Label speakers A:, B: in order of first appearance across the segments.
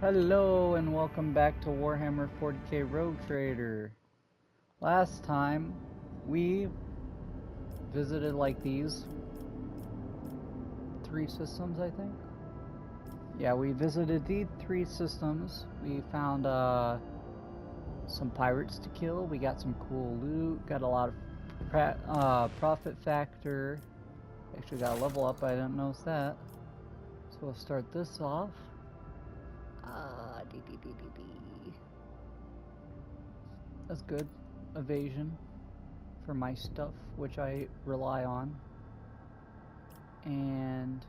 A: Hello and welcome back to Warhammer 40k Rogue Trader. Last time we visited like these 3 systems, I think. Yeah, we visited these 3 systems. We found some pirates to kill. We got some cool loot. Got a lot of profit factor. Actually got a level up. I didn't notice that. So we'll start this off. That's good. Evasion for my stuff, which I rely on. And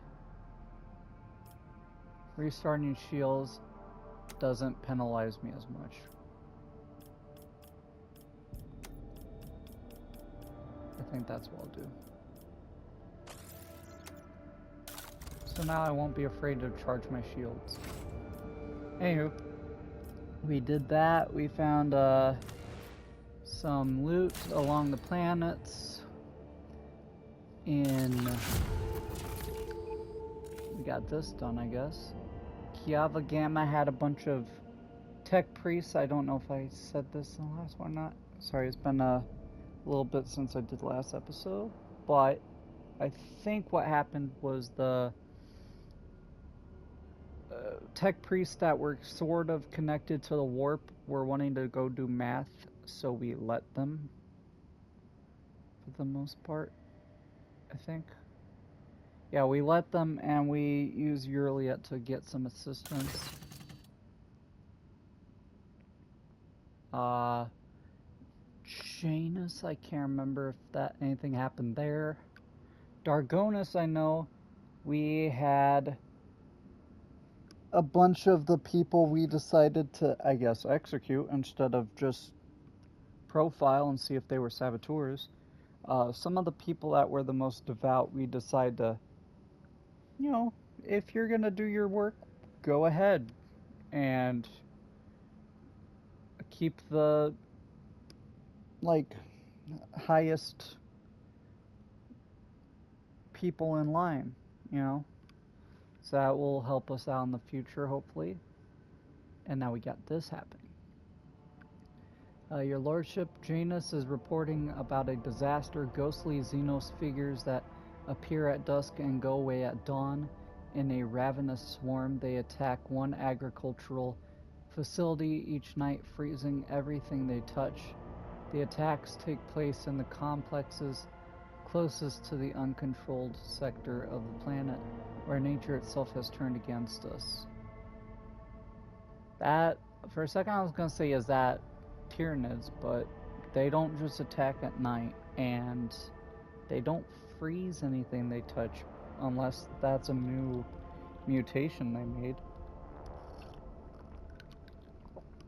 A: restarting shields doesn't penalize me as much. I think that's what I'll do. So now I won't be afraid to charge my shields. Anywho, we did that. We found some loot along the planets. We got this done, I guess. Kiava Gamma had a bunch of tech priests. I don't know if I said this in the last one or not. Sorry, it's been a little bit since I did the last episode. But I think what happened was the tech priests that were sort of connected to the warp were wanting to go do math, so we let them for the most part, I think. Yeah, we let them, and we use Uriet to get some assistance. Janus, I can't remember if that anything happened there. Dargonus, I know we had a bunch of the people we decided to, I guess, execute instead of just profile and see if they were saboteurs. Some of the people that were the most devout, we decided to, you know, if you're gonna do your work, go ahead and keep the, like, highest people in line, you know? So that will help us out in the future, hopefully. And now we got this happening. Your Lordship, Janus is reporting about a disaster. Ghostly Xenos figures that appear at dusk and go away at dawn. In a ravenous swarm, they attack one agricultural facility each night, freezing everything they touch. The attacks take place in the complexes closest to the uncontrolled sector of the planet, where nature itself has turned against us. That, for a second I was going to say, is that Tyranids, but they don't just attack at night, and they don't freeze anything they touch, unless that's a new mutation they made.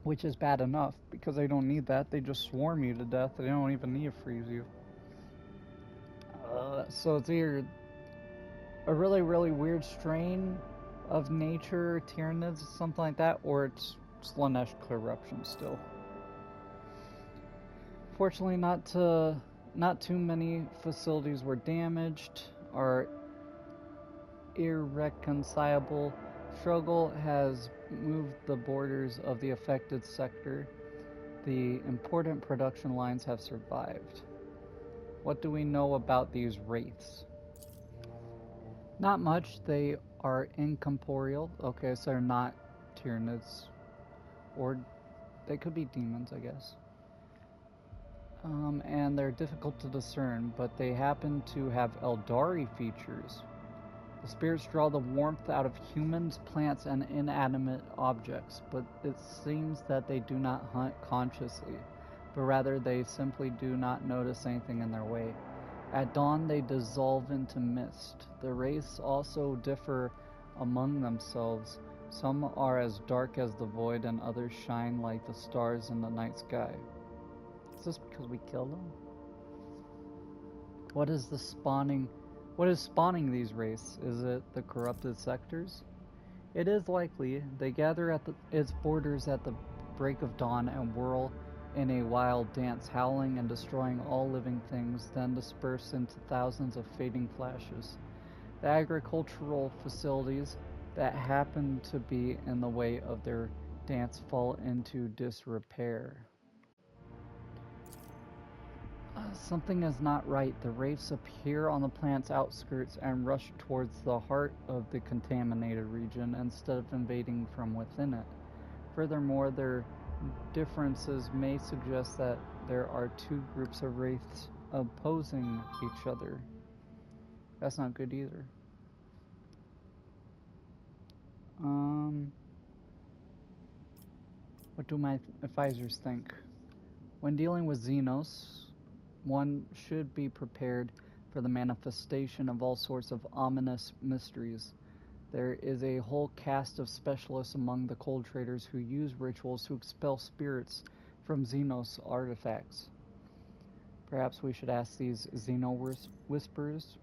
A: Which is bad enough, because they don't need that. They just swarm you to death. They don't even need to freeze you. So it's either a really, really weird strain of nature, Tyranids, something like that, or it's Slanesh corruption still. Fortunately, not too many facilities were damaged. Our irreconcilable struggle has moved the borders of the affected sector. The important production lines have survived. What do we know about these wraiths? Not much. They are incorporeal. Okay, so they're not Tyranids. Or they could be demons, I guess. And they're difficult to discern, but they happen to have Eldari features. The spirits draw the warmth out of humans, plants, and inanimate objects, but it seems that they do not hunt consciously, but rather they simply do not notice anything in their way. At dawn, they dissolve into mist. The wraiths also differ among themselves. Some are as dark as the void, and others shine like the stars in the night sky. Is this because we killed them? What is spawning these wraiths? Is it the corrupted sectors? It is likely. They gather at its borders at the break of dawn and whirl in a wild dance, howling and destroying all living things, then disperse into thousands of fading flashes. The agricultural facilities that happen to be in the way of their dance fall into disrepair. Something is not right. The wraiths appear on the plant's outskirts and rush towards the heart of the contaminated region instead of invading from within it. Furthermore, their differences may suggest that there are two groups of wraiths opposing each other. That's not good either. What do my advisors think? When dealing with Xenos, one should be prepared for the manifestation of all sorts of ominous mysteries. There is a whole cast of specialists among the cold traders who use rituals to expel spirits from Xenos artifacts. Perhaps we should ask these Xeno Whisperers.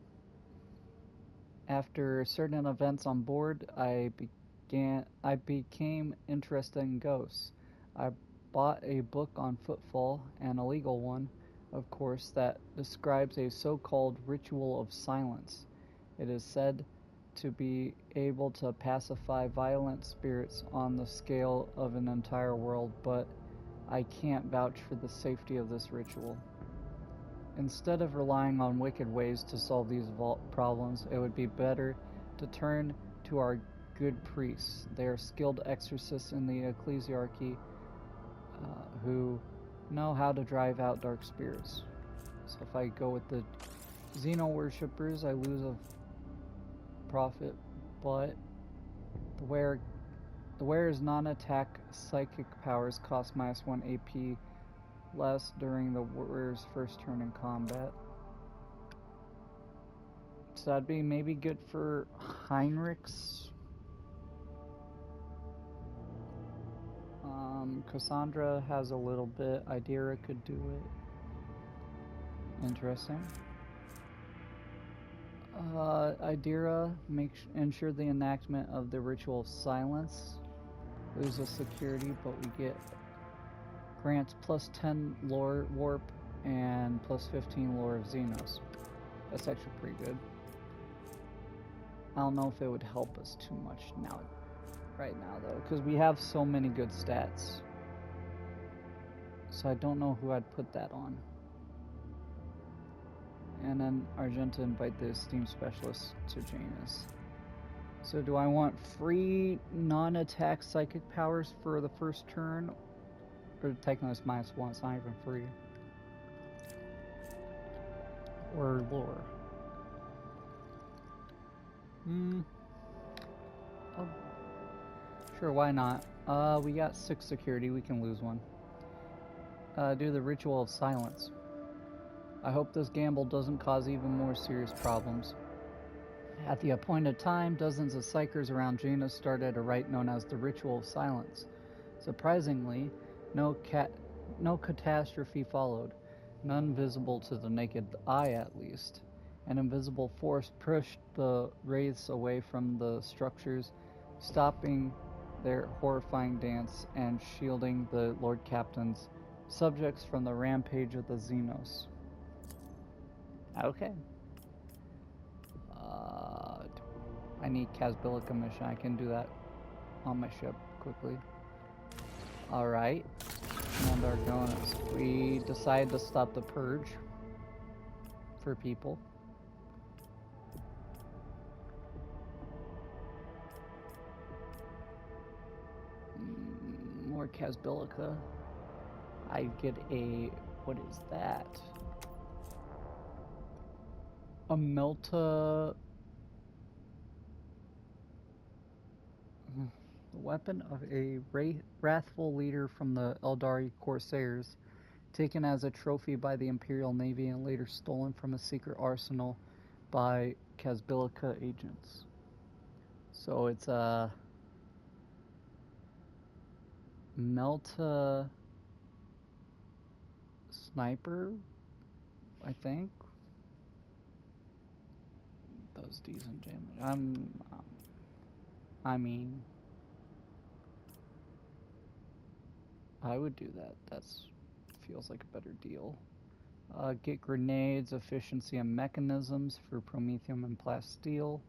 A: After certain events on board, I became interested in ghosts. I bought a book on footfall, an illegal one, of course, that describes a so-called ritual of silence. It is said to be able to pacify violent spirits on the scale of an entire world, but I can't vouch for the safety of this ritual. Instead of relying on wicked ways to solve these problems, it would be better to turn to our good priests. They are skilled exorcists in the ecclesiarchy who know how to drive out dark spirits. So if I go with the Xeno worshippers, I lose a profit, but the wearer's non-attack psychic powers cost -1 AP less during the wearer's first turn in combat. So that'd be maybe good for Heinrichs. Cassandra has a little bit. Idira could do it. Interesting. Idira ensure the enactment of the ritual of silence. Lose a security, but we get grants +10 lore warp and +15 lore of Xenos. That's actually pretty good. I don't know if it would help us too much right now though, because we have so many good stats. So I don't know who I'd put that on. And then Argenta invite the esteemed specialist to join us. So do I want free non-attack psychic powers for the first turn? Or technically it's -1, it's not even free. Or lore. Oh. Sure, why not? We got 6 security, we can lose one. Do the ritual of silence. I hope this gamble doesn't cause even more serious problems. At the appointed time, dozens of psychers around Jaina started a rite known as the Ritual of Silence. Surprisingly, no catastrophe followed, none visible to the naked eye at least. An invisible force pushed the wraiths away from the structures, stopping their horrifying dance and shielding the Lord Captain's subjects from the rampage of the Xenos. Okay. I need Casbilica mission. I can do that on my ship quickly. Alright. And Argonas. We decide to stop the purge for people. More Casbilica. I get a... what is that? A Melta... the weapon of a wrathful leader from the Eldari Corsairs, taken as a trophy by the Imperial Navy and later stolen from a secret arsenal by Casbilica agents. So it's a Melta sniper, I think. Does decent damage. I mean, I would do that. That's feels like a better deal. Get grenades, efficiency, and mechanisms for Promethium and Plasteel.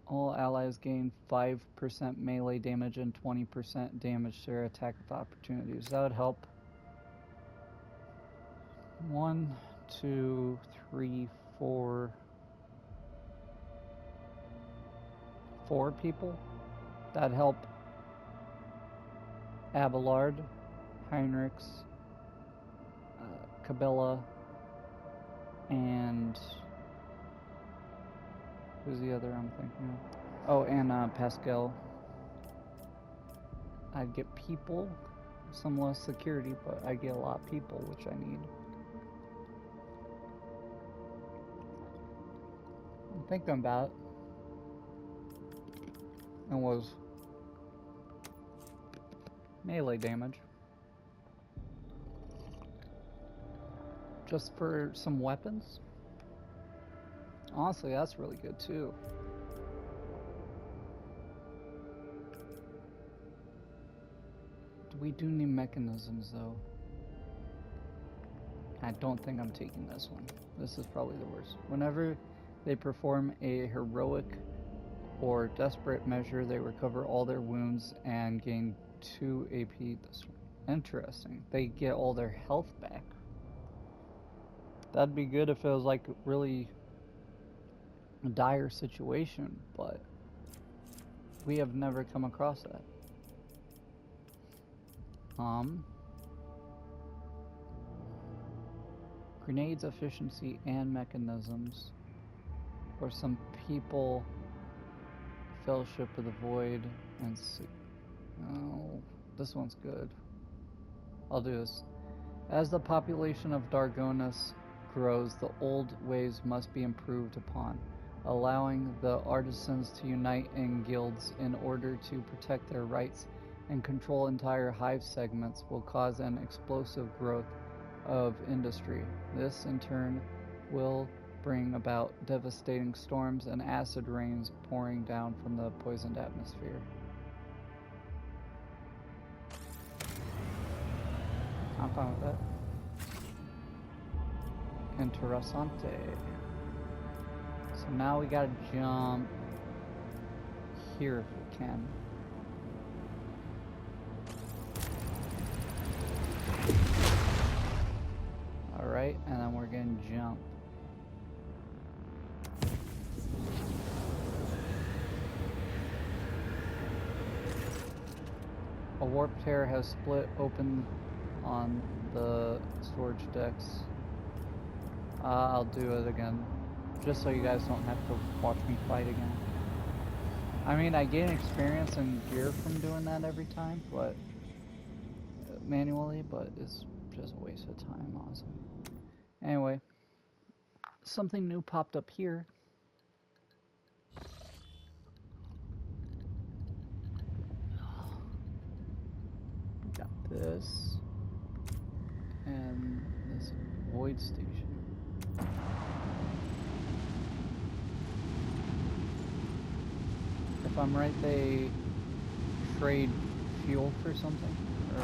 A: All allies gain 5% melee damage and 20% damage to their attack of opportunities. That would help. 1, 2, 3, 4 people. That'd help Abelard, Heinrichs, Cabela, and who's the other I'm thinking of? Oh, and Pascal. I'd get people, some less security, but I get a lot of people, which I need. I'm thinking about it. It was melee damage. Just for some weapons? Honestly, that's really good too. We do need mechanisms though. I don't think I'm taking this one. This is probably the worst. Whenever they perform a heroic or desperate measure, they recover all their wounds and gain 2 AP. Interesting. They get all their health back. That'd be good if it was like really a dire situation, but we have never come across that. Grenades efficiency and mechanisms. Or some people, Fellowship of the Void, and oh, this one's good. I'll do this. As the population of Dargonis grows, the old ways must be improved upon. Allowing the artisans to unite in guilds in order to protect their rights and control entire hive segments will cause an explosive growth of industry. This, in turn, will bring about devastating storms and acid rains pouring down from the poisoned atmosphere. I'm fine with that. Interessante. So now we gotta jump here if we can. Alright, and then we're gonna jump. A warp tear has split open on the storage decks. I'll do it again, just so you guys don't have to watch me fight again. I mean, I gain experience and gear from doing that every time, but manually, but it's just a waste of time, honestly. Anyway, something new popped up here. Got this and this void station. If I'm right, they trade fuel for something? Or...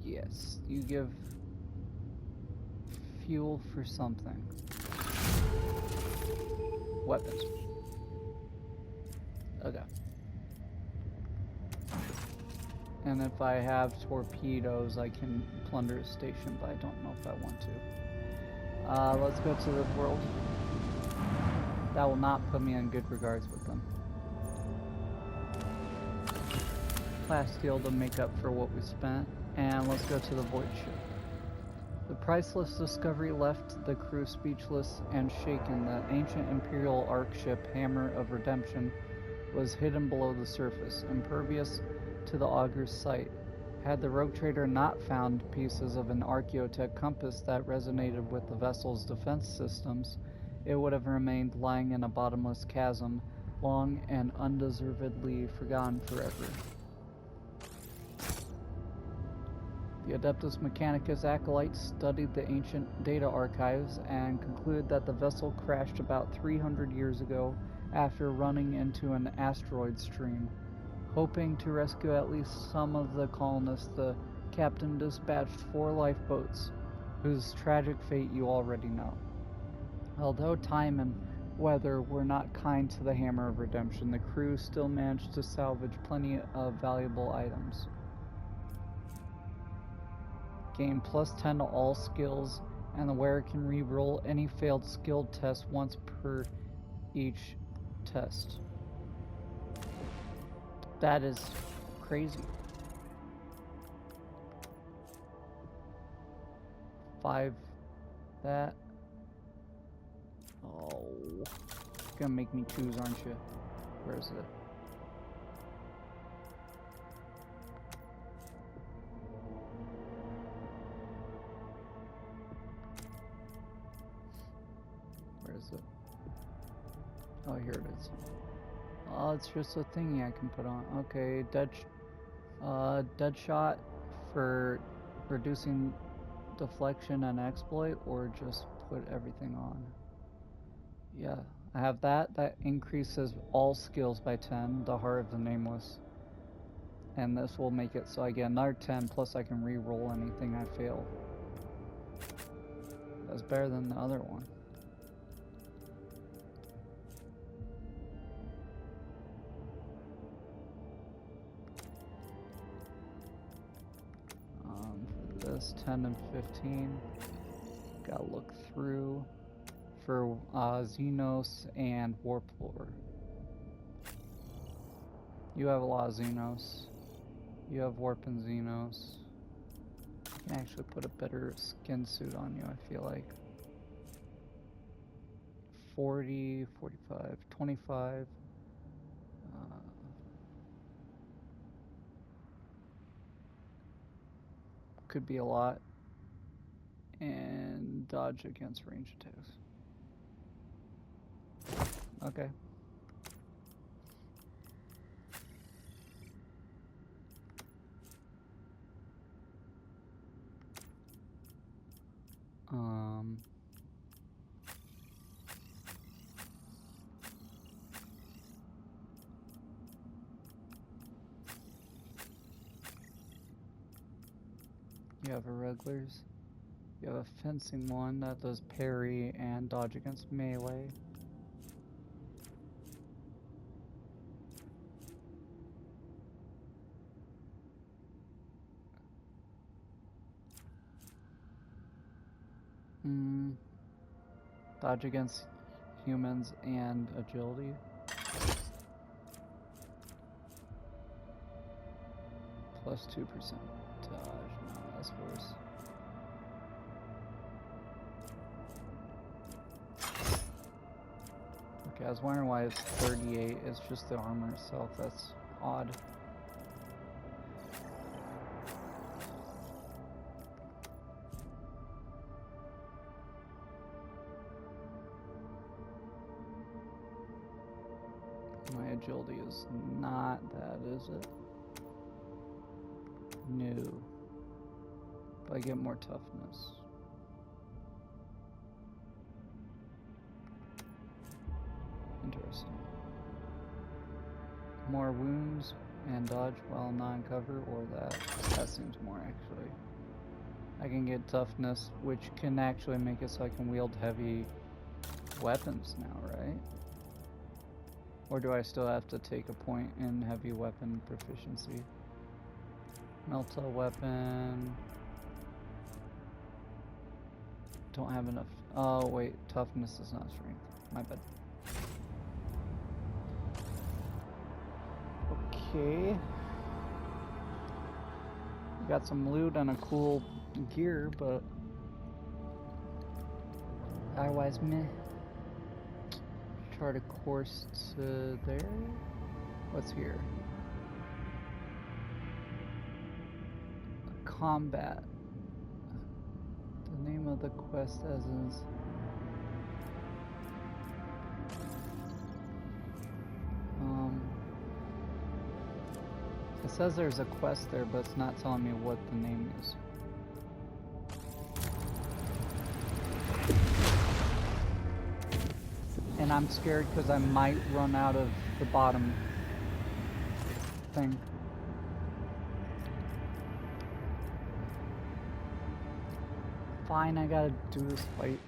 A: Yes, you give fuel for something. Weapons. Okay. And if I have torpedoes, I can plunder a station, but I don't know if I want to. Let's go to this world. That will not put me in good regards with them. Class steel to make up for what we spent. And let's go to the void ship. The priceless discovery left the crew speechless and shaken. The ancient Imperial Ark ship, Hammer of Redemption, was hidden below the surface, impervious to the auger's sight. Had the rogue trader not found pieces of an Archaeotech compass that resonated with the vessel's defense systems, it would have remained lying in a bottomless chasm, long and undeservedly forgotten forever. The Adeptus Mechanicus acolytes studied the ancient data archives and concluded that the vessel crashed about 300 years ago after running into an asteroid stream. Hoping to rescue at least some of the colonists, the captain dispatched 4 lifeboats, whose tragic fate you already know. Although time and weather were not kind to the Hammer of Redemption, the crew still managed to salvage plenty of valuable items. Gain plus 10 to all skills, and the wearer can re-roll any failed skill test once per each test. That is crazy. 5 that. Oh, you're gonna make me choose, aren't you? Where is it? Where is it? Oh, here it is. Oh, it's just a thingy I can put on. Okay, dead shot for reducing deflection and exploit, or just put everything on. Yeah, I have that. That increases all skills by 10, the Heart of the Nameless. And this will make it so I get another 10, plus I can re-roll anything I fail. That's better than the other one. For this, 10 and 15. Gotta look through for Xenos and Warplore. You have a lot of Xenos. You have Warp and Xenos. I can actually put a better skin suit on you, I feel like. 40, 45, 25. Could be a lot. And dodge against range attacks. Okay. You have irregulars. You have a fencing one that does parry and dodge against melee. Dodge against humans and agility. Plus 2% dodge. No, that's worse. Okay, I was wondering why it's 38. It's just the armor itself. That's odd. My agility is not that, is it? No. But I get more toughness. Interesting. More wounds and dodge while non-cover, or that? That seems more actually. I can get toughness, which can actually make it so I can wield heavy weapons now, right? Or do I still have to take a point in heavy weapon proficiency? Melta weapon. Don't have enough. Oh wait, toughness is not strength. My bad. Okay. Got some loot and a cool gear, but otherwise meh. Chart a course to there. What's here? Combat. The name of the quest as is. It says there's a quest there, but it's not telling me what the name is. And I'm scared because I might run out of the bottom thing. Fine, I gotta do this fight.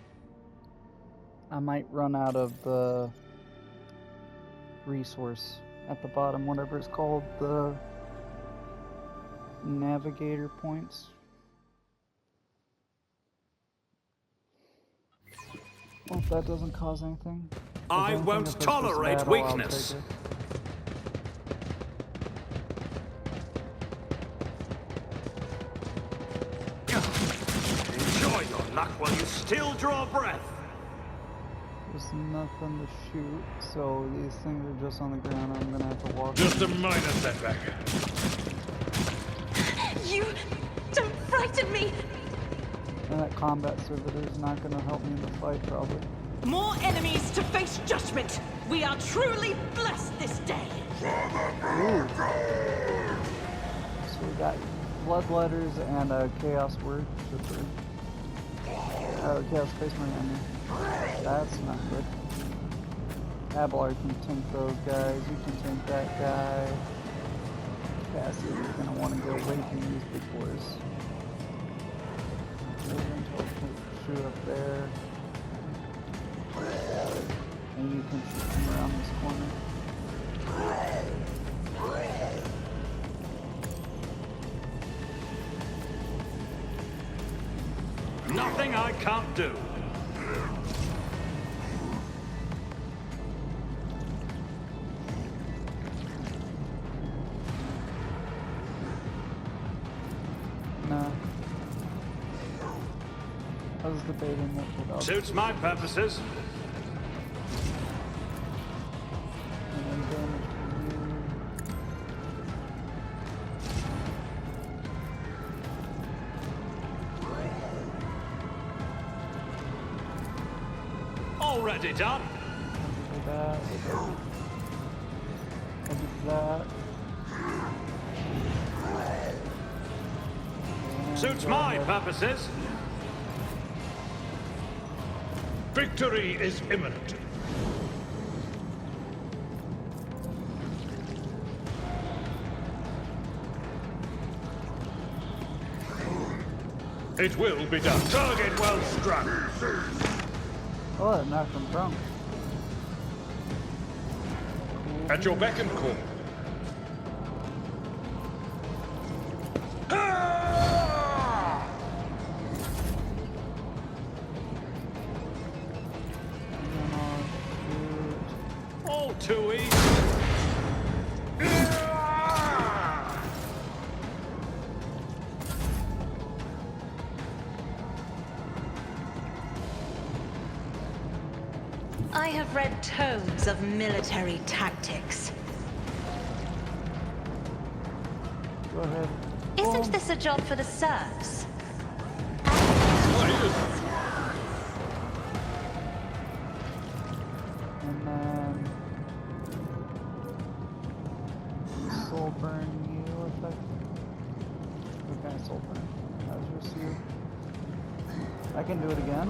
A: I might run out of the resource at the bottom, whatever it's called, the navigator points. Hope that doesn't cause anything.
B: I won't tolerate weakness. Enjoy your luck while you still draw breath.
A: There's nothing to shoot, so these things are just on the ground. I'm gonna have to walk.
C: Just a minor setback.
D: You don't frighten me!
A: And that combat servitor is not gonna help me in the fight, probably.
D: More enemies to face judgment! We are truly blessed this day!
A: Ooh. So we got bloodletters and a chaos word. Chaos space marine. That's not good. Abelar can tank those guys. You can tank that guy. Cassie, you're gonna want to get away from these big boys. Shoot up there. And you can shoot them around this corner.
B: Nothing I can't do.
A: No. I was debating what to do.
B: Suits my purposes.
A: And then damage to you.
B: Already done.
A: Do that. I do that.
B: Suits my purposes.
C: Victory is imminent. It will be done. Target well struck.
A: Oh, that knocked him prone.
C: At your beck and call.
B: All too easy.
D: I have read tomes of military tactics.
A: Go ahead.
D: Isn't this a job for the serfs?
A: And then soul burn you effective. What kind of soul burn? How's your suit? I can do it again.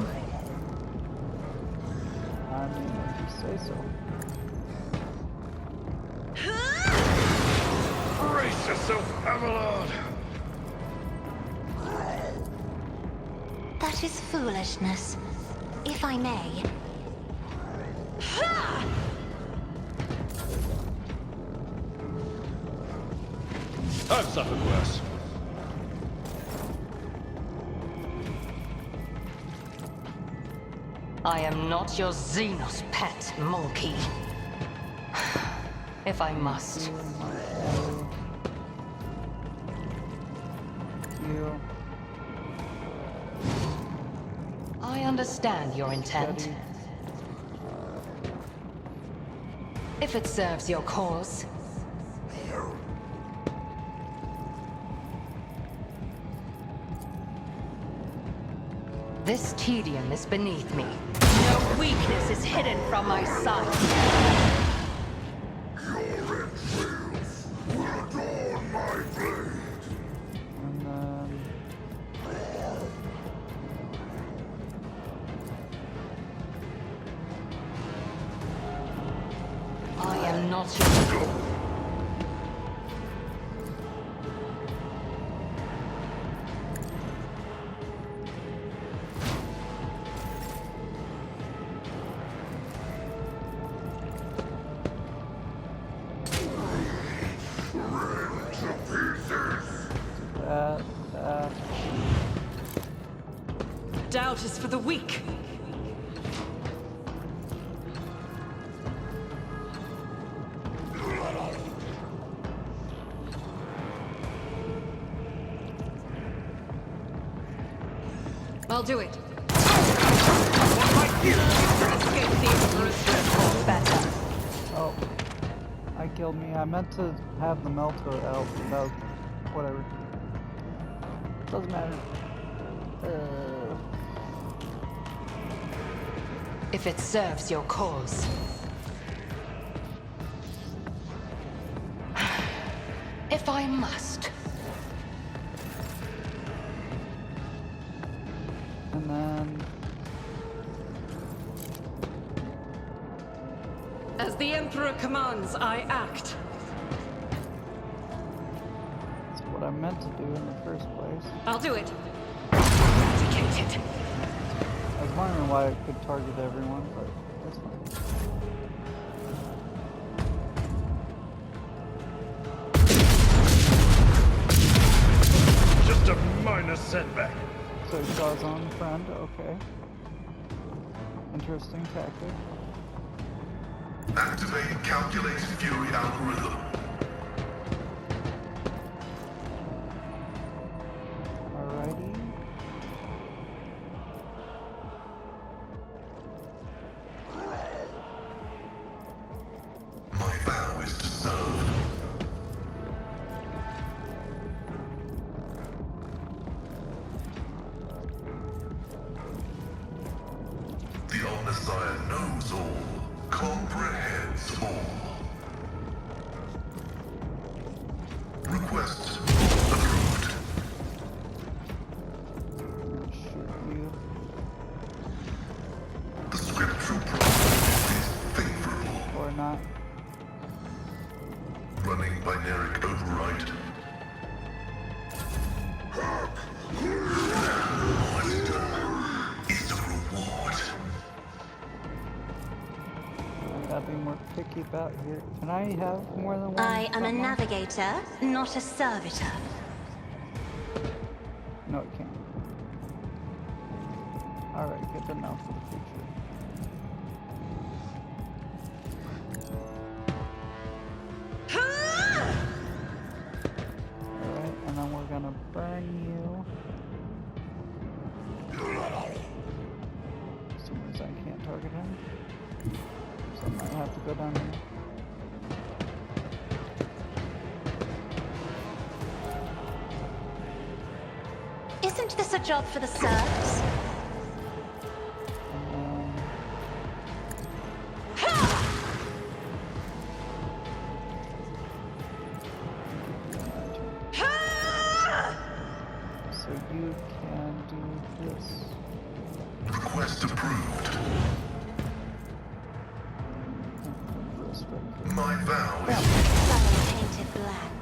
A: I mean, if you say so.
C: Brace yourself, Abelard.
E: That is foolishness, if I may.
C: I've suffered worse.
F: I am not your Xenos pet, monkey. If I must.
A: You.
F: I understand your intent.
A: Steady.
F: If it serves your cause. This tedium is beneath me. No weakness is hidden from my sight.
A: And then
F: I am not your...
D: Doubt is for the weak. I'll do it.
F: Better.
A: Oh. I killed me. I meant to have the melter out. That was, whatever. Doesn't matter.
F: If it serves your cause. If I must.
A: And then...
D: As the Emperor commands, I act.
A: That's what I meant to do in the first place.
D: I'll do it. Dedicated.
A: I was wondering why it could target everyone, but that's fine.
C: Just a minor setback.
A: So he saw his own friend, okay. Interesting tactic.
G: Activate calculate fury algorithm.
A: Alrighty.
G: My vow is to serve. The Omnissiah knows all, comprehends all. Request approved.
A: Shoot you.
G: The scriptural process is favorable.
A: Or not.
G: Running binaric override. Wisdom is the reward.
A: I gotta be more picky about here. Can I have more than one?
E: I am a
A: someone?
E: navigator, not a servitor.
A: No, it can't. Alright, good to know for the future. Alright, and then we're gonna burn you. As soon as I can't target him. So I might have to go down here.
E: Isn't this a job for the serfs?
A: So you can do this.
G: Request approved. My vow is
E: Sun painted black.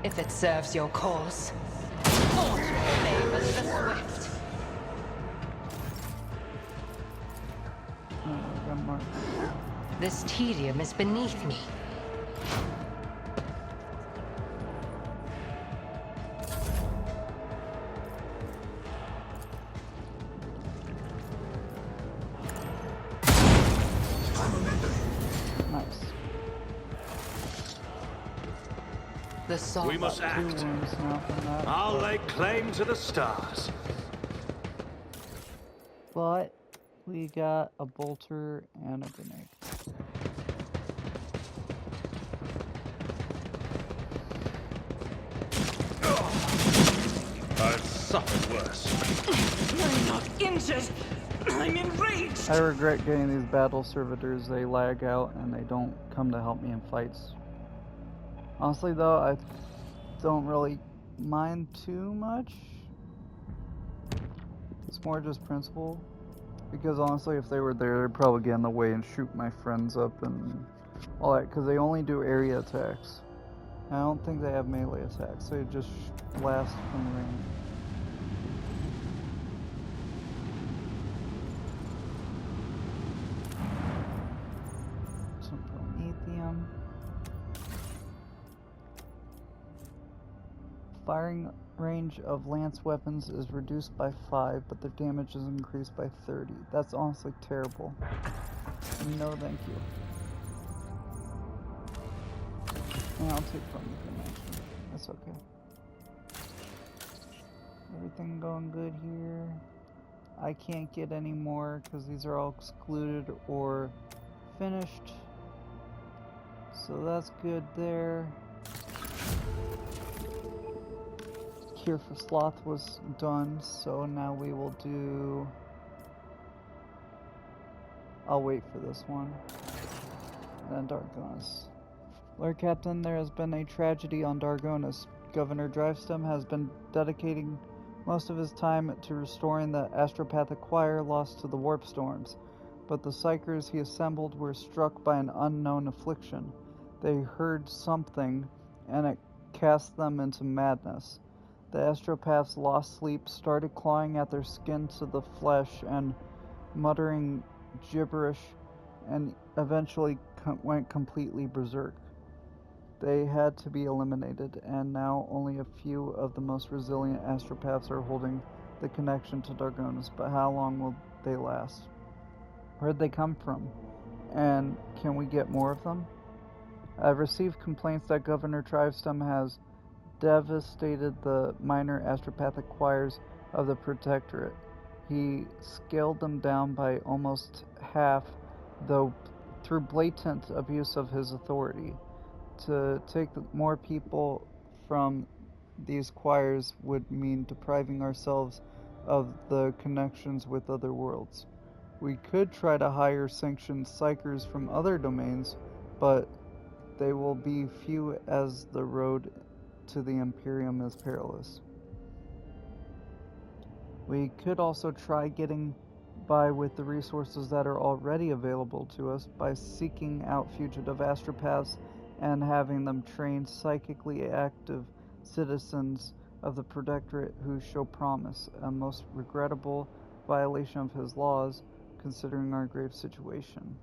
F: If it serves your cause. Fortune favors the swift.
A: No, I got marked.
F: This tedium is beneath me.
A: Nice.
F: The song.
B: We must
A: Two
B: act.
A: wounds now from that.
B: I'll lay claim to the stars.
A: But we got a bolter and a grenade.
C: I've suffered worse.
D: I'm not injured. I'm enraged.
A: I regret getting these battle servitors. They lag out and they don't come to help me in fights. Honestly though, I don't really mind too much. It's more just principle. Because honestly, if they were there, they'd probably get in the way and shoot my friends up and all that. Because they only do area attacks. I don't think they have melee attacks. They just blast from range. firing range of lance weapons is reduced by 5, but their damage is increased by 30. That's honestly terrible. No, thank you. And I'll take from the action. That's okay. Everything going good here. I can't get any more because these are all excluded or finished. So that's good there. Cure for Sloth was done, so now we will do... I'll wait for this one. And then Dargonis. Lord Captain, there has been a tragedy on Dargonis. Governor Drivestem has been dedicating most of his time to restoring the astropathic choir lost to the warp storms, but the psychers he assembled were struck by an unknown affliction. They heard something, and it cast them into madness. The astropaths lost sleep, started clawing at their skin to the flesh, and muttering gibberish, and eventually went completely berserk. They had to be eliminated, and now only a few of the most resilient astropaths are holding the connection to Dargonis, but how long will they last? Where'd they come from? And can we get more of them? I've received complaints that Governor Drivestem has devastated the minor astropathic choirs of the Protectorate. He scaled them down by almost half, though through blatant abuse of his authority. To take more people from these choirs would mean depriving ourselves of the connections with other worlds. We could try to hire sanctioned psychers from other domains, but they will be few as the road to the Imperium is perilous. We could also try getting by with the resources that are already available to us by seeking out fugitive astropaths and having them train psychically active citizens of the Protectorate who show promise, a most regrettable violation of his laws, considering our grave situation.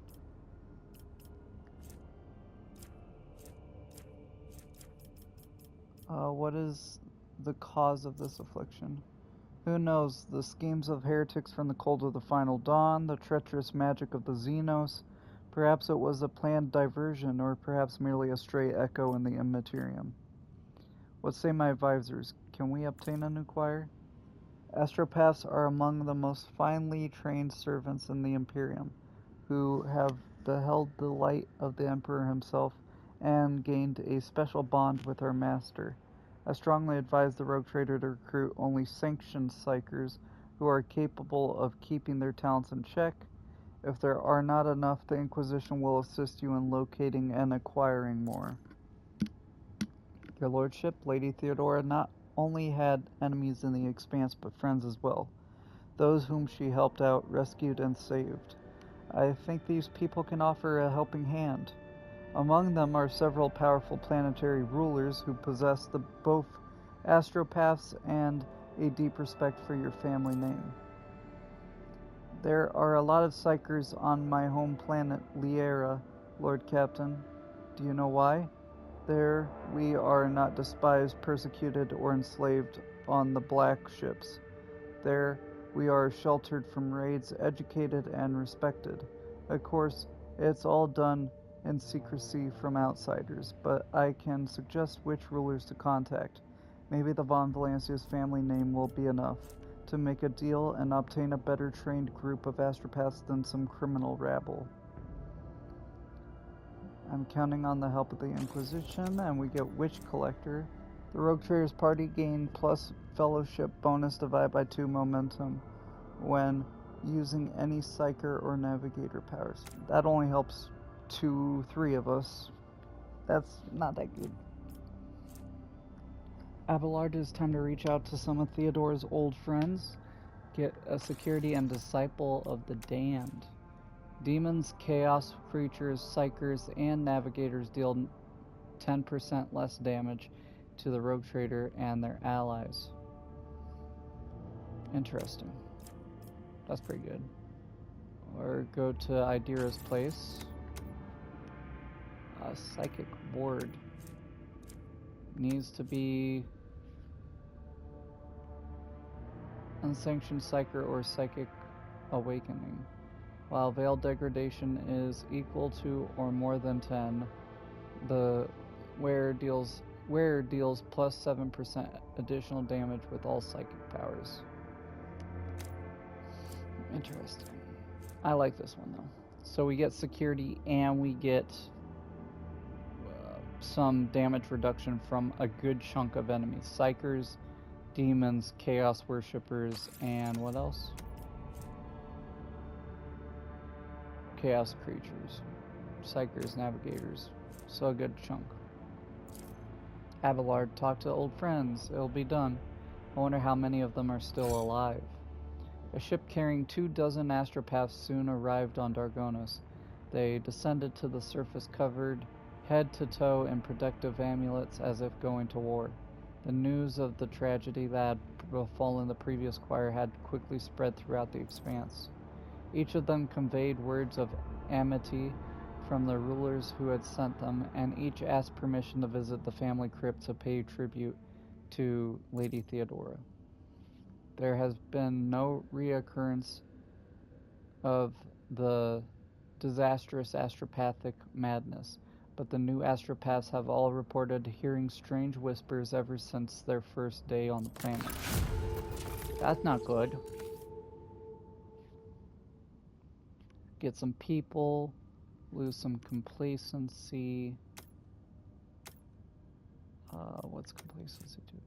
A: What is the cause of this affliction? Who knows? The schemes of heretics from the cold of the final dawn, the treacherous magic of the Xenos. Perhaps it was a planned diversion, or perhaps merely a stray echo in the immaterium. What say my advisors? Can we obtain a new choir? Astropaths are among the most finely trained servants in the Imperium, who have beheld the light of the Emperor himself and gained a special bond with our master. I strongly advise the rogue trader to recruit only sanctioned psychers who are capable of keeping their talents in check. If there are not enough, the Inquisition will assist you in locating and acquiring more. Your Lordship, Lady Theodora not only had enemies in the Expanse, but friends as well. Those whom she helped out, rescued, and saved. I think these people can offer a helping hand. Among them are several powerful planetary rulers who possess both astropaths and a deep respect for your family name. There are a lot of psychers on my home planet, Liera, Lord Captain. Do you know why? There we are not despised, persecuted, or enslaved on the black ships. There we are sheltered from raids, educated, and respected. Of course, it's all done in secrecy from outsiders, but I can suggest which rulers to contact. Maybe the von Valancius family name will be enough to make a deal and obtain a better trained group of astropaths than some criminal rabble. I'm counting on the help of the Inquisition, and we get Witch Collector. The Rogue Traders party gain plus fellowship bonus divide by 2 momentum when using any Psyker or Navigator powers. That only helps 3 of us. That's not that good. Abelard, it's time to reach out to some of Theodore's old friends. Get a security and disciple of the damned. Demons, chaos creatures, psychers, and navigators deal 10% less damage to the rogue trader and their allies. Interesting. That's pretty good. Or go to Idira's place. A psychic ward needs to be unsanctioned psyker or psychic awakening. While veil degradation is equal to or more than 10, the wearer deals plus 7% additional damage with all psychic powers. Interesting. I like this one though. So we get security and we get some damage reduction from a good chunk of enemies. Psychers, demons, chaos worshippers, and what else? Chaos creatures. Psychers, navigators. So a good chunk. Abelard, talk to old friends. It'll be done. I wonder how many of them are still alive. A ship carrying 24 astropaths soon arrived on Dargonis. They descended to the surface covered head to toe in protective amulets as if going to war. The news of the tragedy that had befallen the previous choir had quickly spread throughout the expanse. Each of them conveyed words of amity from the rulers who had sent them, and each asked permission to visit the family crypt to pay tribute to Lady Theodora. There has been no reoccurrence of the disastrous astropathic madness, but the new astropaths have all reported hearing strange whispers ever since their first day on the planet. That's not good. Get some people, lose some complacency. What's complacency do?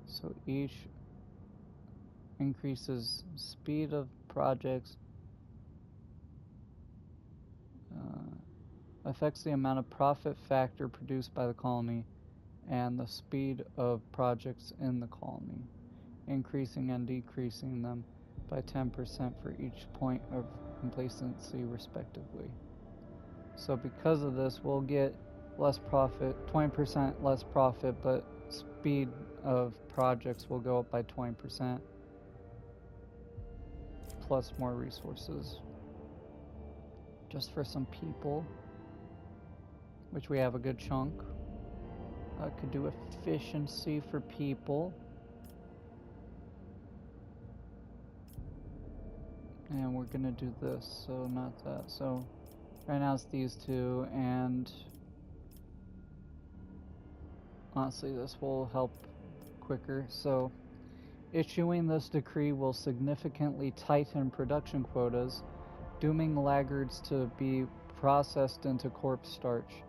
A: So each increases speed of projects, affects the amount of profit factor produced by the colony and the speed of projects in the colony, increasing and decreasing them by 10% for each point of complacency respectively. So because of this, we'll get less profit, 20% less profit, but speed of projects will go up by 20%, plus more resources. Just for some people, which we have a good chunk. Could do efficiency for people. And we're gonna do this, so not that. So right now it's these two, and honestly this will help quicker. So issuing this decree will significantly tighten production quotas, dooming laggards to be processed into corpse starch,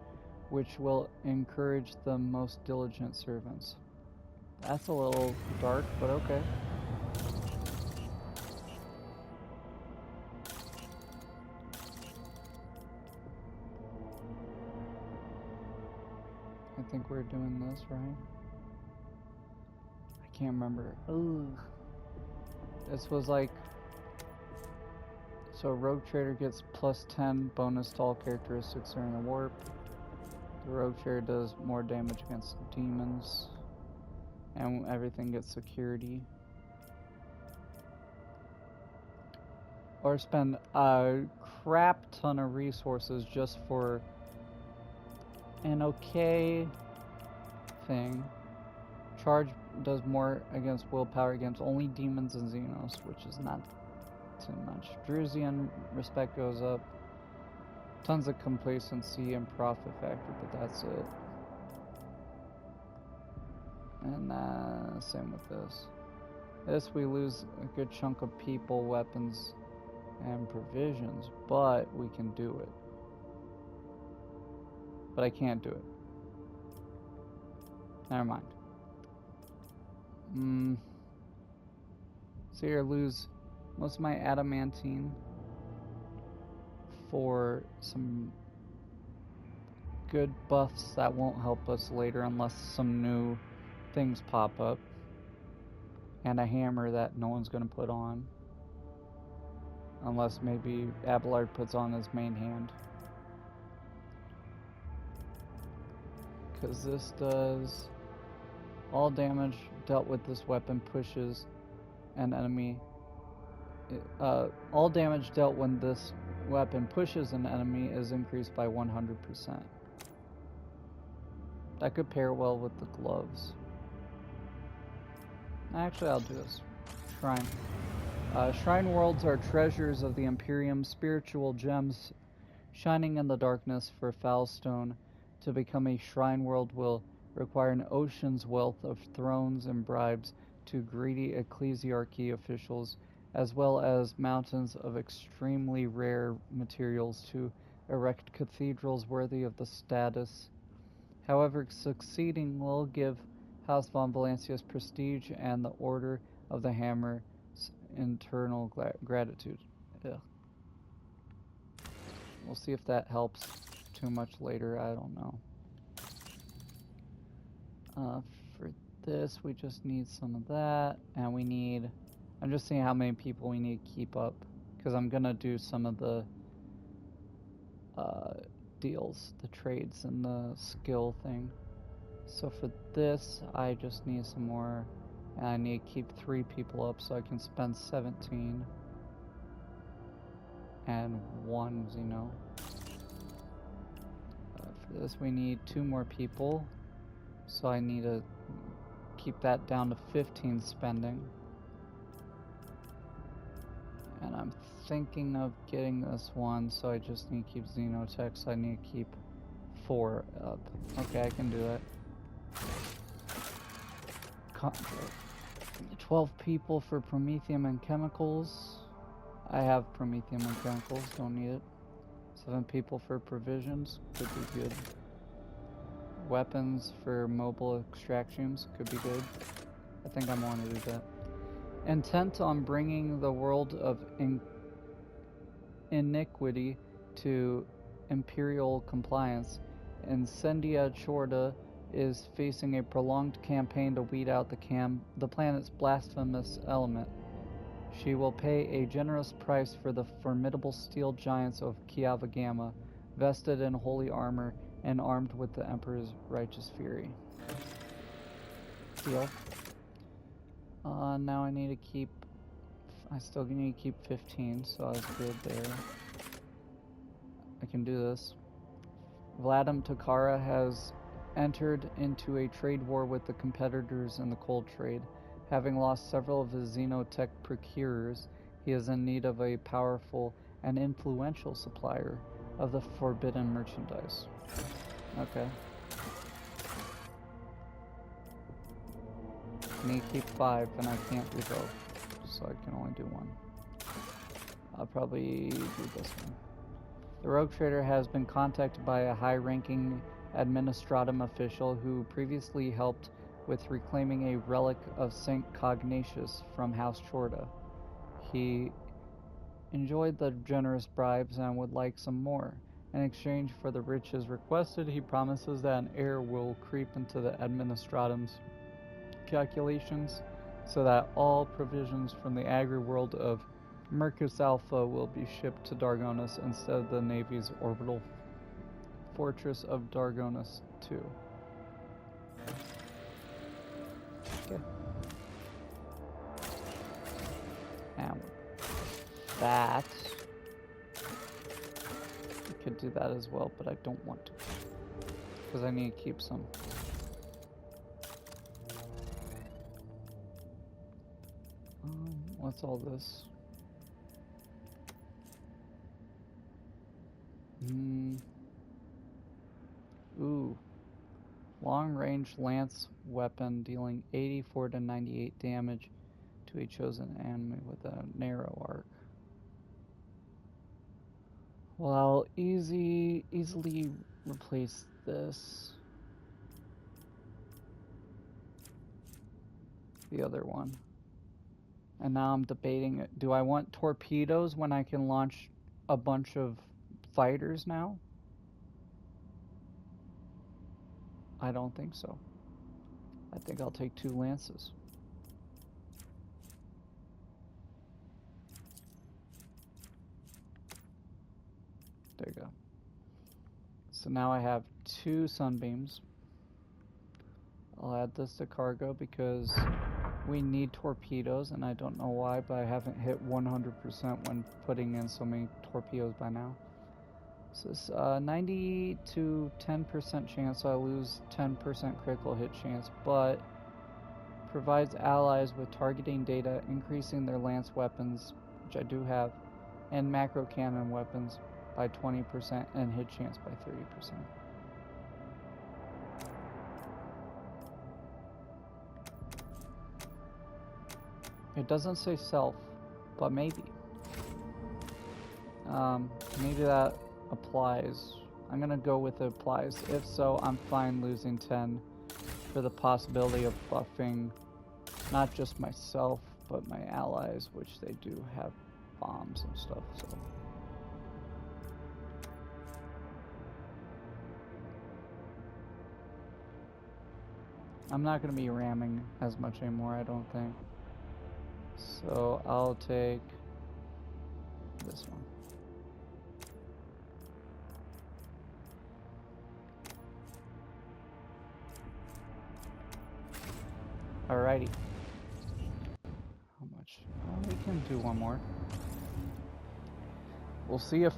A: which will encourage the most diligent servants. That's a little dark, but okay. I think we're doing this, right? I can't remember. Ugh. This was like... So Rogue Trader gets plus 10 bonus to all characteristics during the warp. The Rogue Trader does more damage against demons. And everything gets security. Or spend a crap ton of resources just for an okay thing. Charge does more against willpower against only demons and Xenos, which is not too much. Drusian respect goes up. Tons of complacency and profit factor, but that's it. And same with this. This we lose a good chunk of people, weapons, and provisions, but we can do it. But I can't do it. Never mind. So here, lose most of my adamantine for some good buffs that won't help us later unless some new things pop up. And a hammer that no one's going to put on. Unless maybe Abelard puts on his main hand. Because this does all damage dealt with this weapon pushes an enemy. All damage dealt when this weapon pushes an enemy is increased by 100%. That could pair well with the gloves. Actually, I'll do this. Shrine. Shrine worlds are treasures of the Imperium, spiritual gems shining in the darkness. For Foulstone to become a shrine world will require an ocean's wealth of thrones and bribes to greedy ecclesiarchy officials, as well as mountains of extremely rare materials to erect cathedrals worthy of the status. However, succeeding will give House von Valancius prestige and the Order of the Hammer internal gratitude. Ugh. We'll see if that helps too much later, I don't know. For this, we just need some of that, and we need... I'm just seeing how many people we need to keep up, because I'm gonna do some of the deals, the trades, and the skill thing. So for this, I just need some more, and I need to keep 3 people up so I can spend 17. And 1 Xeno. For this, we need 2 more people, so I need to keep that down to 15 spending. And I'm thinking of getting this one, so I just need to keep Xenotech, so I need to keep 4 up. Okay, I can do it. 12 people for Promethium and Chemicals. I have Promethium and Chemicals, don't need it. 7 people for Provisions, could be good. Weapons for Mobile Extractions, could be good. I think I want to do that. Intent on bringing the world of iniquity to imperial compliance, Incendia Chorda is facing a prolonged campaign to weed out the planet's blasphemous element. She will pay a generous price for the formidable steel giants of Kiava Gamma, vested in holy armor and armed with the Emperor's righteous fury. Deal. Now I need to keep... I still need to keep 15, so I was good there. I can do this. Vladimir Takara has entered into a trade war with the competitors in the coal trade. Having lost several of his Xenotech procurers, he is in need of a powerful and influential supplier of the forbidden merchandise. Okay. I need to keep 5, and I can't do both, so I can only do 1. I'll probably do this one. The rogue trader has been contacted by a high-ranking administratum official who previously helped with reclaiming a relic of Saint Cognatius from House Chorda. He enjoyed the generous bribes and would like some more. In exchange for the riches requested, he promises that an heir will creep into the administratum's calculations so that all provisions from the agri-world of Mercus Alpha will be shipped to Dargonus instead of the Navy's orbital fortress of Dargonus 2. Okay. And with that, I could do that as well, but I don't want to, because I need to keep some. What's all this? Ooh. Long-range lance weapon dealing 84 to 98 damage to a chosen enemy with a narrow arc. Well, I'll easily replace this. The other one. And now I'm debating, do I want torpedoes when I can launch a bunch of fighters now? I don't think so. I think I'll take 2 lances. There you go. So now I have 2 sunbeams. I'll add this to cargo because We need torpedoes, and I don't know why, but I haven't hit 100% when putting in so many torpedoes by now. So it's 90 to 10% chance, so I lose 10% critical hit chance, but provides allies with targeting data, increasing their lance weapons, which I do have, and macro cannon weapons by 20% and hit chance by 30%. It doesn't say self, but maybe. Maybe that applies. I'm gonna go with it applies. If so, I'm fine losing 10 for the possibility of buffing not just myself, but my allies, which they do have bombs and stuff, so. I'm not gonna be ramming as much anymore, I don't think. So I'll take this one. Alrighty. How much? Oh, we can do one more. We'll see if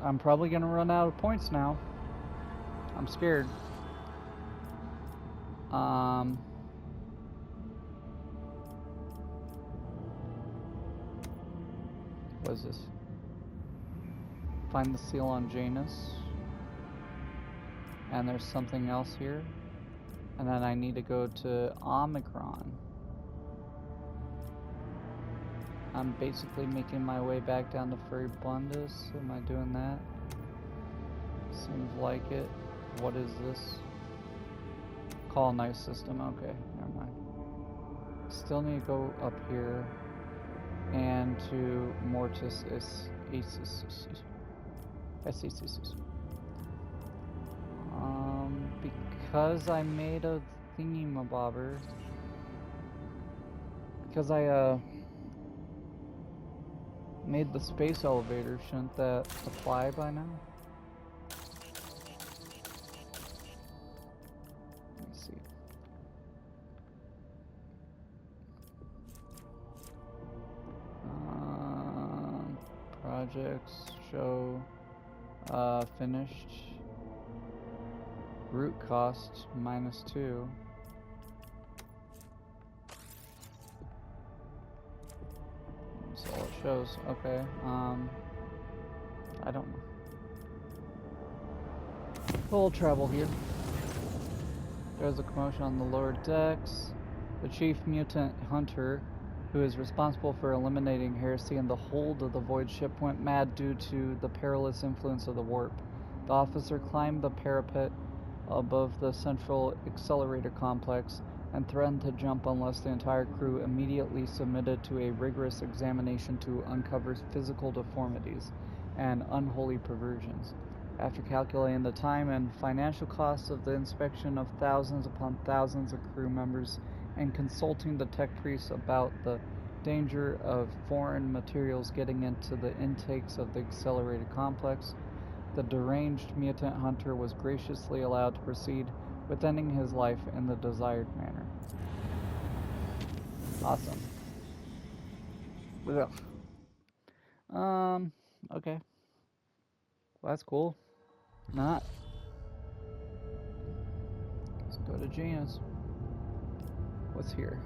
A: I'm probably gonna run out of points now. I'm scared. What is this? Find the seal on Janus. And there's something else here. And then I need to go to Omicron. I'm basically making my way back down to Furibundus. Am I doing that? Seems like it. What is this? Colonize system. Okay, never mind. Still need to go up here and to Mortis Acis. Because I made a thingy-mabobber. Because I made the space elevator, shouldn't that apply by now? Let me see. Projects show finished. Root cost -2. That's all it shows. Okay. I don't know. We'll travel here. There's a commotion on the lower decks. The chief mutant hunter, who is responsible for eliminating heresy in the hold of the void ship, went mad due to the perilous influence of the warp. The officer climbed the parapet above the central accelerator complex and threatened to jump unless the entire crew immediately submitted to a rigorous examination to uncover physical deformities and unholy perversions. After calculating the time and financial costs of the inspection of thousands upon thousands of crew members and consulting the tech priests about the danger of foreign materials getting into the intakes of the accelerator complex, the deranged mutant hunter was graciously allowed to proceed with ending his life in the desired manner. Awesome. Ugh. Okay. Well, that's cool. Not. Let's go to Janus. What's here?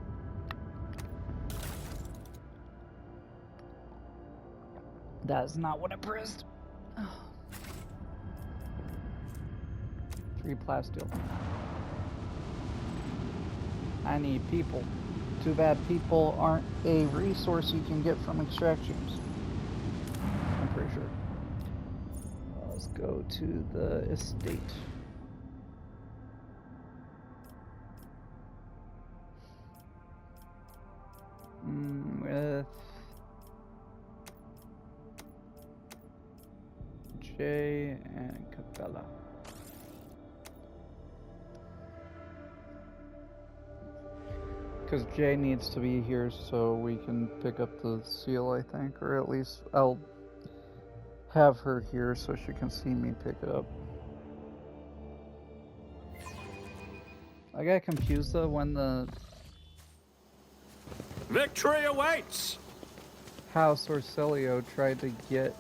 A: That is not what I pressed. 3 plasteel. I need people. Too bad people aren't a resource you can get from extractions. I'm pretty sure. Let's go to the estate. With Jay and Capella. Because Jay needs to be here so we can pick up the seal, I think, or at least I'll have her here so she can see me pick it up. I got confused though when the
B: Victory awaits!
A: House Orcelio tried to get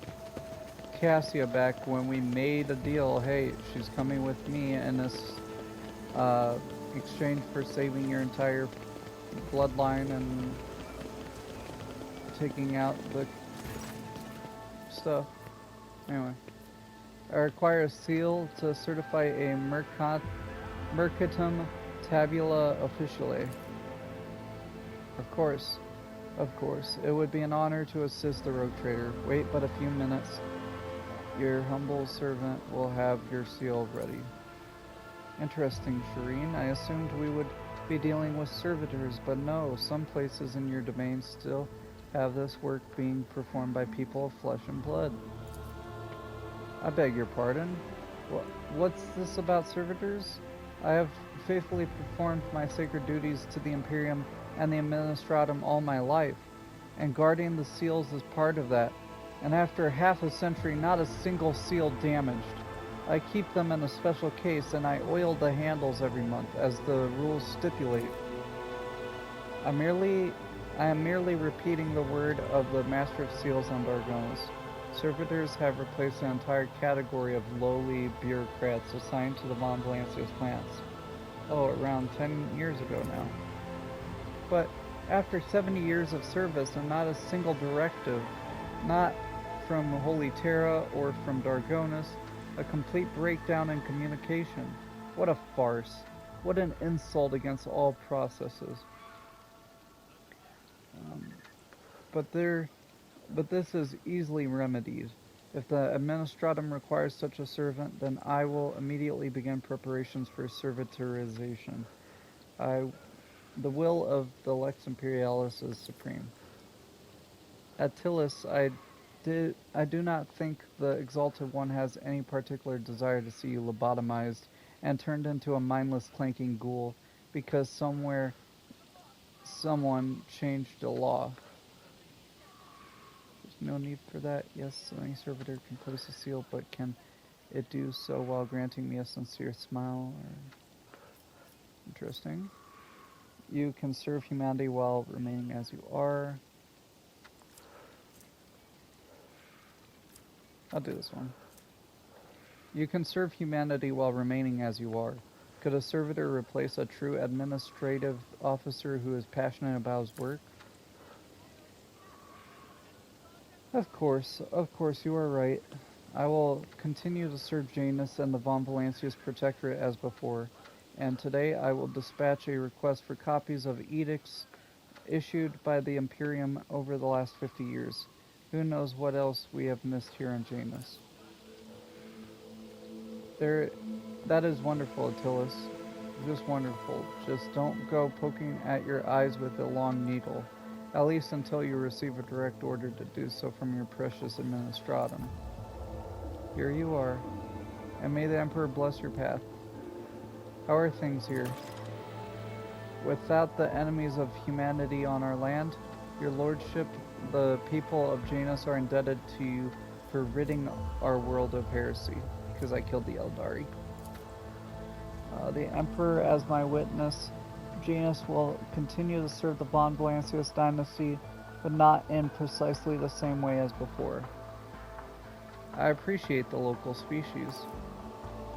A: Cassia back when we made a deal. Hey, she's coming with me in this exchange for saving your entire bloodline and taking out the stuff. Anyway, I require a seal to certify a Mercatum Tabula Officiale. Of course. It would be an honor to assist the rogue trader. Wait but a few minutes. Your humble servant will have your seal ready. Interesting, Shireen. I assumed we would be dealing with servitors, but no, some places in your domain still have this work being performed by people of flesh and blood. I beg your pardon? What's this about servitors? I have faithfully performed my sacred duties to the Imperium and the Administratum all my life, and guarding the seals is part of that. And after half a century, not a single seal damaged. I keep them in a special case, and I oil the handles every month, as the rules stipulate. I am merely repeating the word of the Master of Seals on Dargonis. Servitors have replaced an entire category of lowly bureaucrats assigned to the Von Valancius plants. Oh, around 10 years ago now. But after 70 years of service and not a single directive, not from Holy Terra or from Dargonis, a complete breakdown in communication. What a farce. What an insult against all processes. But this is easily remedied. If the Administratum requires such a servant, then I will immediately begin preparations for servitorization. The will of the Lex Imperialis is supreme. Attilis, I do not think the Exalted One has any particular desire to see you lobotomized and turned into a mindless clanking ghoul because somewhere someone changed a law. There's no need for that. Yes, any servitor can place a seal, but can it do so while granting me a sincere smile? Interesting. You can serve humanity while remaining as you are. I'll do this one. You can serve humanity while remaining as you are. Could a servitor replace a true administrative officer who is passionate about his work? Of course, you are right. I will continue to serve Janus and the Von Valancius Protectorate as before, and today I will dispatch a request for copies of edicts issued by the Imperium over the last 50 years. Who knows what else we have missed here on Janus. That is wonderful, Attilis. Just wonderful. Just don't go poking at your eyes with a long needle. At least until you receive a direct order to do so from your precious Administratum. Here you are, and may the Emperor bless your path. How are things here? Without the enemies of humanity on our land, your lordship, the people of Janus are indebted to you for ridding our world of heresy, because I killed the Eldari. The Emperor as my witness, Janus will continue to serve the Von Valancius dynasty, but not in precisely the same way as before. I appreciate the local species.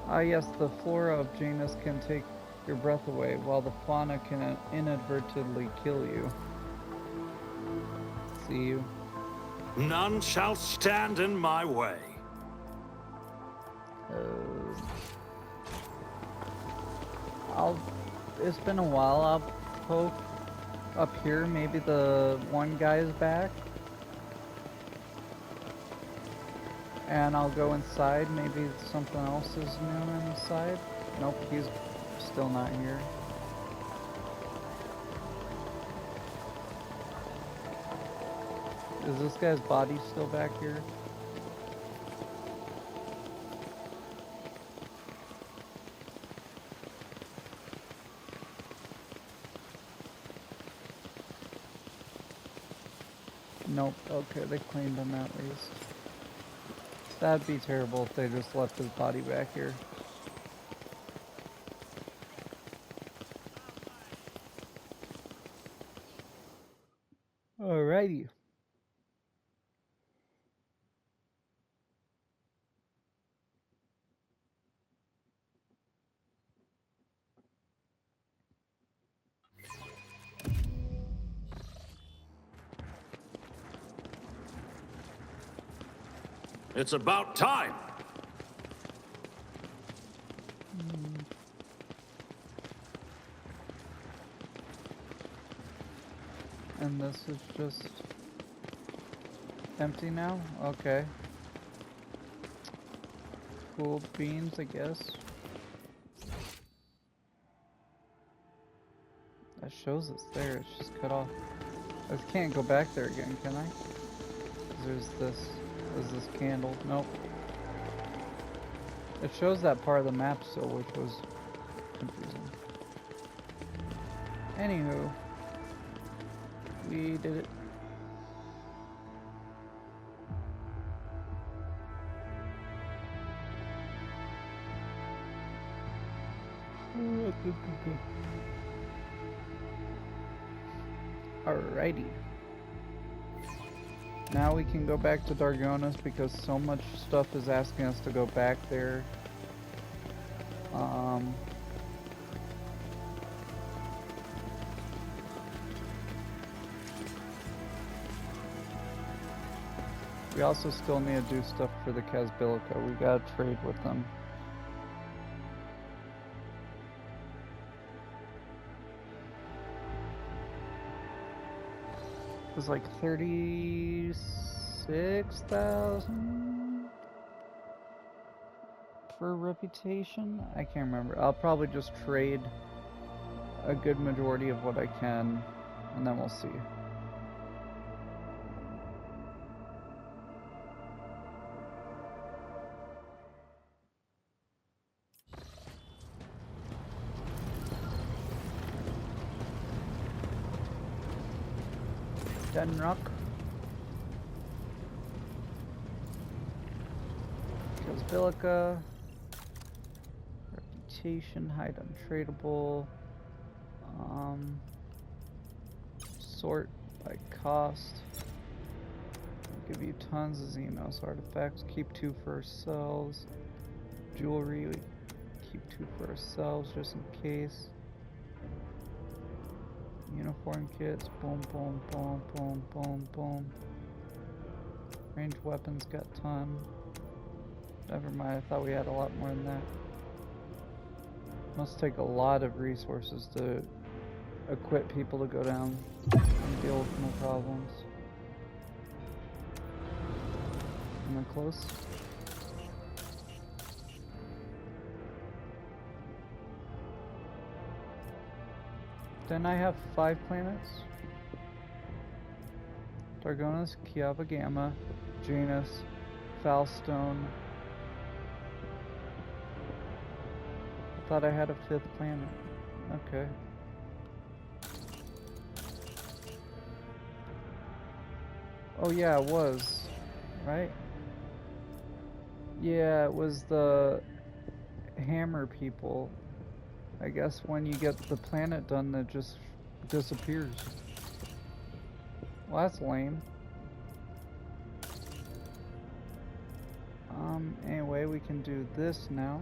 A: Ah yes, the flora of Janus can take your breath away, while the fauna can inadvertently kill you. See you.
B: None shall stand in my way.
A: It's been a while. I'll poke up here. Maybe the one guy is back. And I'll go inside. Maybe something else is new inside. Nope, he's still not here. Is this guy's body still back here? Nope, okay, they cleaned him at least. That'd be terrible if they just left his body back here. Alrighty.
B: It's about time.
A: And this is just empty now? Okay. Cool beans, I guess. That shows it's there, it's just cut off. I just can't go back there again, can I? 'Cause there's this candle. Nope. It shows that part of the map still, which was confusing. Anywho. We did it. Alrighty. Now we can go back to Dargonis because so much stuff is asking us to go back there. We also still need to do stuff for the Casbilica. We gotta trade with them. It was like 36,000 for reputation. I can't remember. I'll probably just trade a good majority of what I can, and then we'll see. Denrock. Casbilica. Reputation, height untradeable. Sort by cost. We'll give you tons of Xenos artifacts. Keep 2 for ourselves. Jewelry, we keep 2 for ourselves just in case. Uniform kits, boom, boom, boom, boom, boom, boom. Ranged weapons, got a ton. Never mind, I thought we had a lot more than that. Must take a lot of resources to equip people to go down and deal with no problems. Am I close? Then I have 5 planets. Dargonis, Kiava Gamma, Janus, Falstone. I thought I had a 5th planet. Okay. Oh yeah, it was. Right? Yeah, it was the hammer people. I guess when you get the planet done, it just disappears. Well, that's lame. Anyway, we can do this now.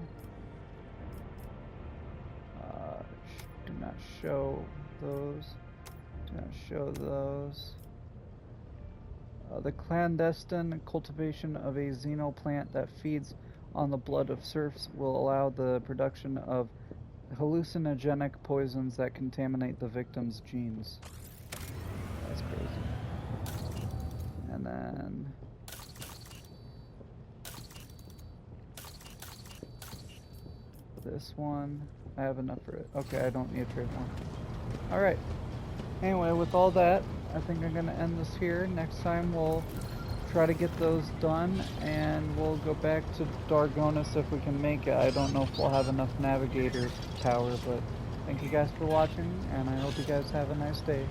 A: Do not show those. Do not show those. The clandestine cultivation of a xenoplant that feeds on the blood of serfs will allow the production of hallucinogenic poisons that contaminate the victim's genes. That's crazy. And then this one, I have enough for it. Okay, I don't need to trade one. Alright. Anyway, with all that, I think I'm gonna end this here. Next time we'll try to get those done, and we'll go back to Dargonis if we can make it. I don't know if we'll have enough navigator power, but thank you guys for watching, and I hope you guys have a nice day.